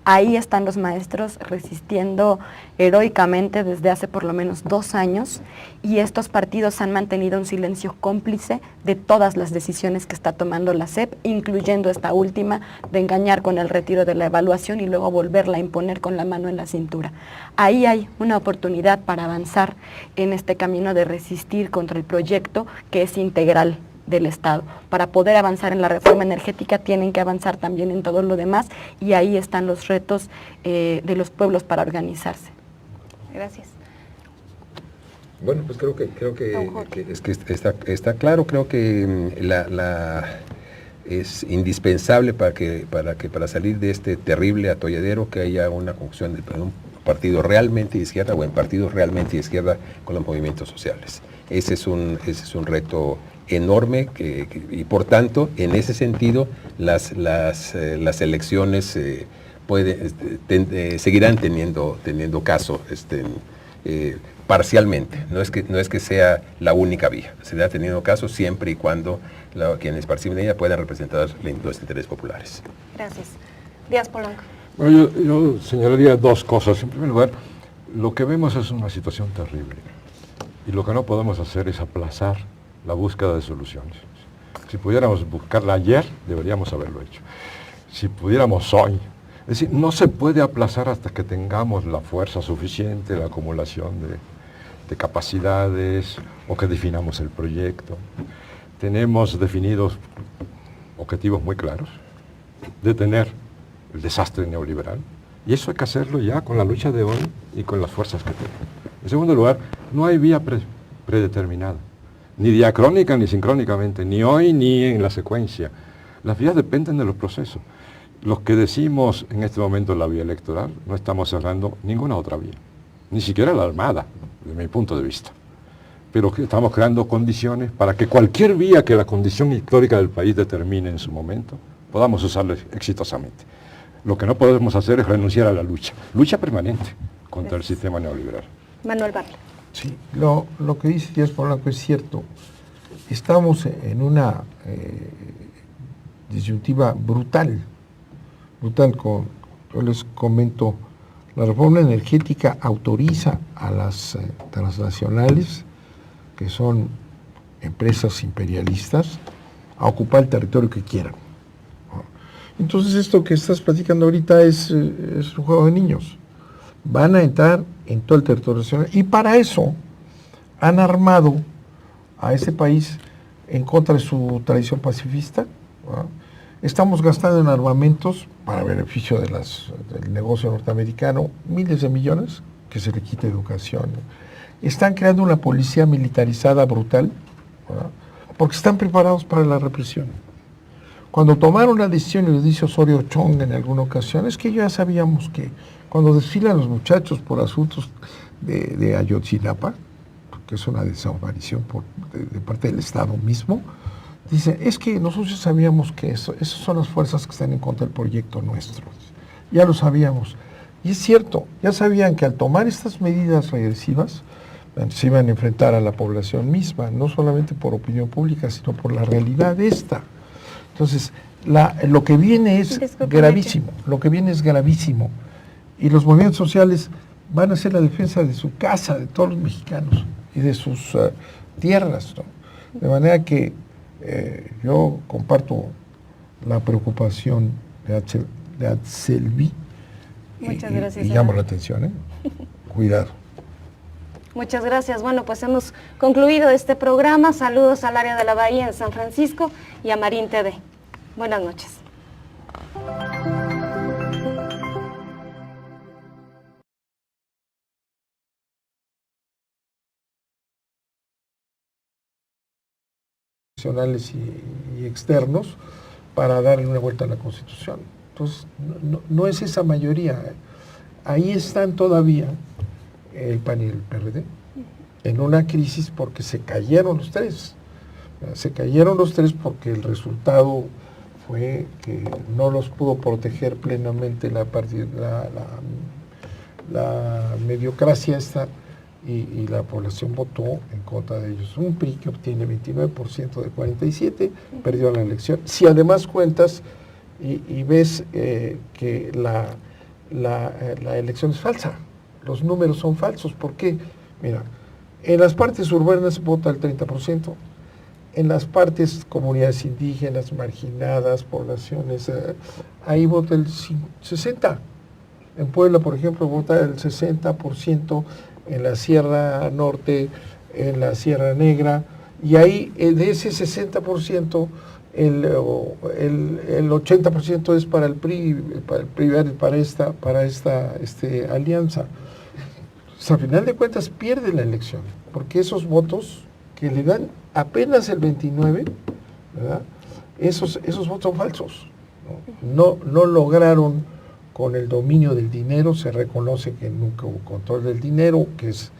Ahí están los maestros resistiendo heroicamente desde hace por lo menos 2 años y estos partidos han mantenido un silencio cómplice de todas las decisiones que está tomando la SEP, incluyendo esta última de engañar con el retiro de la evaluación y luego volverla a imponer con la mano en la cintura. Ahí hay una oportunidad para avanzar en este camino de resistir contra el proyecto que es integral del Estado. Para poder avanzar en la reforma energética tienen que avanzar también en todo lo demás y ahí están los retos de los pueblos para organizarse. Gracias. Bueno, pues creo que está claro. Creo que es indispensable para salir de este terrible atolladero que haya una conjunción de un partido realmente de izquierda o en partidos realmente de izquierda con los movimientos sociales. Ese es un reto enorme y por tanto, en ese sentido, las elecciones seguirán teniendo caso parcialmente. No es que sea la única vía, seguirá teniendo caso siempre y cuando quienes participen de ella puedan representar los intereses populares. Gracias. Díaz Polanco. Bueno, yo señalaría 2 cosas. En primer lugar, lo que vemos es una situación terrible y lo que no podemos hacer es aplazar la búsqueda de soluciones. Si pudiéramos buscarla ayer, deberíamos haberlo hecho. Si pudiéramos hoy. Es decir, no se puede aplazar hasta que tengamos la fuerza suficiente, la acumulación de capacidades o que definamos el proyecto. Tenemos definidos objetivos muy claros, detener el desastre neoliberal, y eso hay que hacerlo ya con la lucha de hoy y con las fuerzas que tenemos. En segundo lugar, no hay vía predeterminada, ni diacrónica ni sincrónicamente, ni hoy ni en la secuencia. Las vías dependen de los procesos. Los que decimos en este momento la vía electoral, no estamos cerrando ninguna otra vía, ni siquiera la armada, desde mi punto de vista. Pero estamos creando condiciones para que cualquier vía que la condición histórica del país determine en su momento, podamos usarla exitosamente. Lo que no podemos hacer es renunciar a la lucha permanente contra el sistema neoliberal. Manuel Bartlett. Sí, lo que dice Díaz Polanco es cierto. Estamos en una disyuntiva brutal. Yo les comento, la reforma energética autoriza a las transnacionales, que son empresas imperialistas, a ocupar el territorio que quieran. Entonces esto que estás platicando ahorita es un juego de niños. Van a entrar en todo el territorio nacional y para eso han armado a ese país en contra de su tradición pacifista. Estamos gastando en armamentos para beneficio del negocio norteamericano miles de millones, que se le quita educación. Están creando una policía militarizada brutal, porque están preparados para la represión. Cuando tomaron la decisión, y lo dice Osorio Chong en alguna ocasión, es que ya sabíamos que cuando desfilan los muchachos por asuntos de Ayotzinapa, que es una desaparición de parte del Estado mismo, dice, es que nosotros sabíamos que esas son las fuerzas que están en contra del proyecto nuestro. Ya lo sabíamos. Y es cierto, ya sabían que al tomar estas medidas regresivas, se iban a enfrentar a la población misma, no solamente por opinión pública, sino por la realidad esta. Entonces, lo que viene es gravísimo, y los movimientos sociales van a hacer la defensa de su casa, de todos los mexicanos, y de sus tierras, ¿no? De manera que yo comparto la preocupación de Atzelvi, y llamo la atención, cuidado. Muchas gracias. Bueno, pues hemos concluido este programa. Saludos al área de la Bahía en San Francisco y a Marín TV. Buenas noches. Nacionales y externos para darle una vuelta a la Constitución. Entonces, no es esa mayoría. Ahí están todavía el PAN y el PRD. en una crisis porque se cayeron los tres. Se cayeron los tres porque el resultado fue que no los pudo proteger plenamente la mediocracia esta, y la población votó en contra de ellos. Un PRI que obtiene 29% de 47, perdió la elección. Si además cuentas y ves que la elección es falsa, los números son falsos. ¿Por qué? Mira, en las partes urbanas vota el 30%, en las partes comunidades indígenas, marginadas, poblaciones, ahí vota el 60%. En Puebla, por ejemplo, vota el 60%, en la Sierra Norte, en la Sierra Negra, y ahí de ese 60%, el 80% es para el PRI, para esta alianza. Pues, a final de cuentas pierde la elección, porque esos votos que le dan apenas el 29%, ¿verdad? Esos votos son falsos, ¿no? No lograron con el dominio del dinero. Se reconoce que nunca hubo control del dinero, que es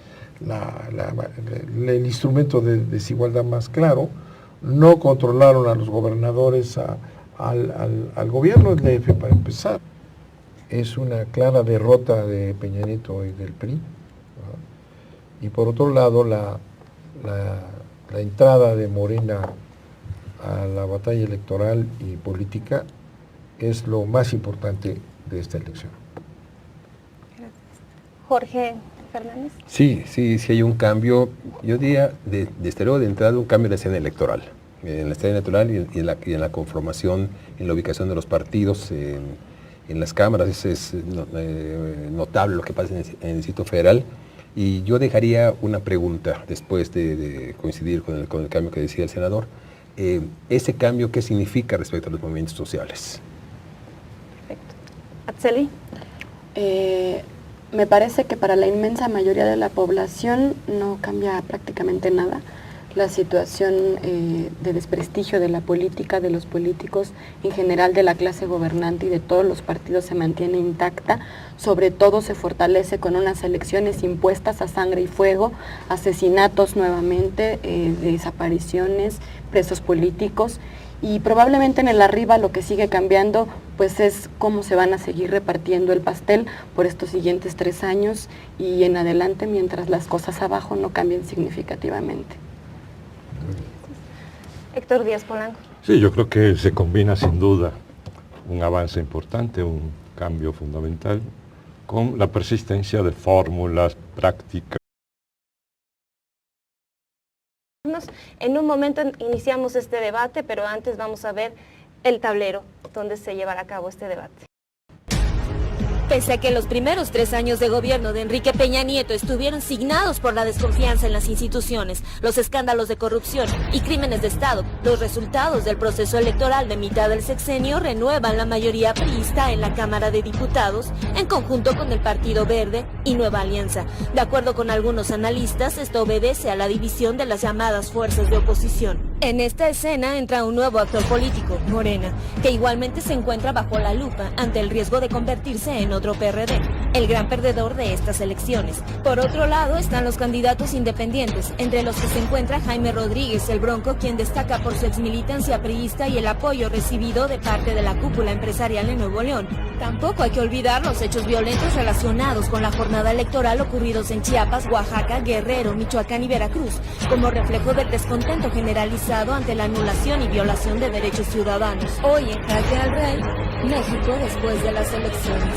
el instrumento de desigualdad más claro. No controlaron a los gobernadores, al gobierno del DF, para empezar. Es una clara derrota de Peña Nieto y del PRI, ¿verdad? Y por otro lado, la entrada de Morena a la batalla electoral y política es lo más importante de esta elección. Gracias. Jorge Fernández. Sí hay un cambio, yo diría, desde luego de entrada, un cambio en la escena electoral. En la escena electoral y en la conformación, en la ubicación de los partidos, en las cámaras. Es notable lo que pasa en el Distrito Federal. Y yo dejaría una pregunta después de coincidir con el cambio que decía el senador. Ese cambio, ¿qué significa respecto a los movimientos sociales? Perfecto. Atseli. Me parece que para la inmensa mayoría de la población no cambia prácticamente nada. La situación de desprestigio de la política, de los políticos, en general de la clase gobernante y de todos los partidos se mantiene intacta. Sobre todo se fortalece con unas elecciones impuestas a sangre y fuego, asesinatos nuevamente, desapariciones, presos políticos. Y probablemente en el arriba lo que sigue cambiando pues es cómo se van a seguir repartiendo el pastel por estos siguientes 3 años y en adelante, mientras las cosas abajo no cambien significativamente. Héctor Díaz Polanco. Sí, yo creo que se combina sin duda un avance importante, un cambio fundamental, con la persistencia de fórmulas, prácticas. En un momento iniciamos este debate, pero antes vamos a ver el tablero donde se llevará a cabo este debate. Pese a que los primeros 3 años de gobierno de Enrique Peña Nieto estuvieron signados por la desconfianza en las instituciones, los escándalos de corrupción y crímenes de Estado, los resultados del proceso electoral de mitad del sexenio renuevan la mayoría priista en la Cámara de Diputados, en conjunto con el Partido Verde y Nueva Alianza. De acuerdo con algunos analistas, esto obedece a la división de las llamadas fuerzas de oposición. En esta escena entra un nuevo actor político, Morena, que igualmente se encuentra bajo la lupa ante el riesgo de convertirse en otro PRD, el gran perdedor de estas elecciones. Por otro lado están los candidatos independientes, entre los que se encuentra Jaime Rodríguez, el Bronco, quien destaca por su exmilitancia priista y el apoyo recibido de parte de la cúpula empresarial en Nuevo León. Tampoco hay que olvidar los hechos violentos relacionados con la jornada electoral ocurridos en Chiapas, Oaxaca, Guerrero, Michoacán y Veracruz, como reflejo del descontento generalizado ante la anulación y violación de derechos ciudadanos. Hoy en Jaque al Rey, México después de las elecciones.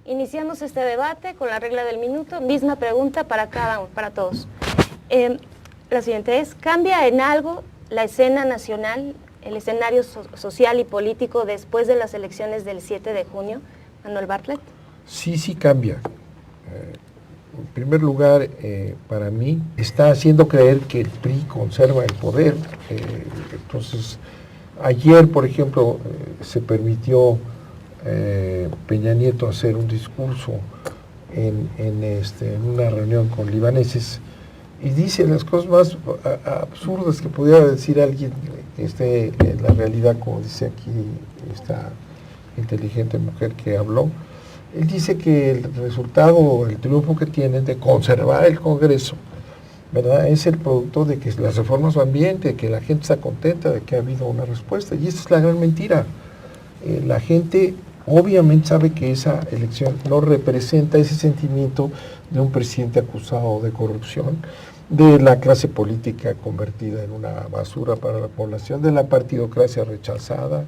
Iniciamos este debate con la regla del minuto. Misma pregunta para para todos. La siguiente es: ¿cambia en algo la escena nacional, el escenario social y político después de las elecciones del 7 de junio? Manuel Bartlett. Sí cambia. En primer lugar, para mí, está haciendo creer que el PRI conserva el poder. Entonces, ayer, por ejemplo, se permitió Peña Nieto hacer un discurso en una reunión con libaneses y dice las cosas más absurdas que pudiera decir alguien que esté en la realidad, como dice aquí esta inteligente mujer que habló. Él dice que el resultado, el triunfo que tienen de conservar el Congreso, ¿verdad?, es el producto de que las reformas van bien, de que la gente está contenta, de que ha habido una respuesta. Y esa es la gran mentira. La gente obviamente sabe que esa elección no representa ese sentimiento de un presidente acusado de corrupción, de la clase política convertida en una basura para la población, de la partidocracia rechazada,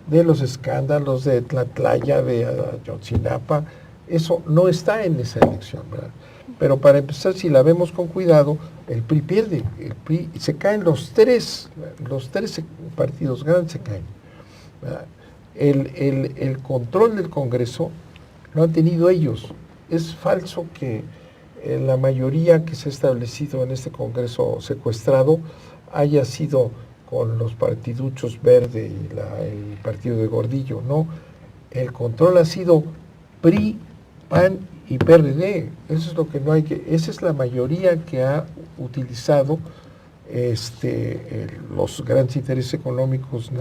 de los escándalos de Tlatlaya, de Ayotzinapa. Eso no está en esa elección, ¿verdad? Pero para empezar, si la vemos con cuidado, el PRI pierde, el PRI, se caen los tres partidos grandes se caen, ¿verdad? El control del Congreso lo han tenido ellos. Es falso que la mayoría que se ha establecido en este Congreso secuestrado haya sido con los partiduchos Verde y el partido de Gordillo. No, el control ha sido PRI, PAN y PRD. Eso es lo que no hay que... Esa es la mayoría que ha utilizado los grandes intereses económicos nacionales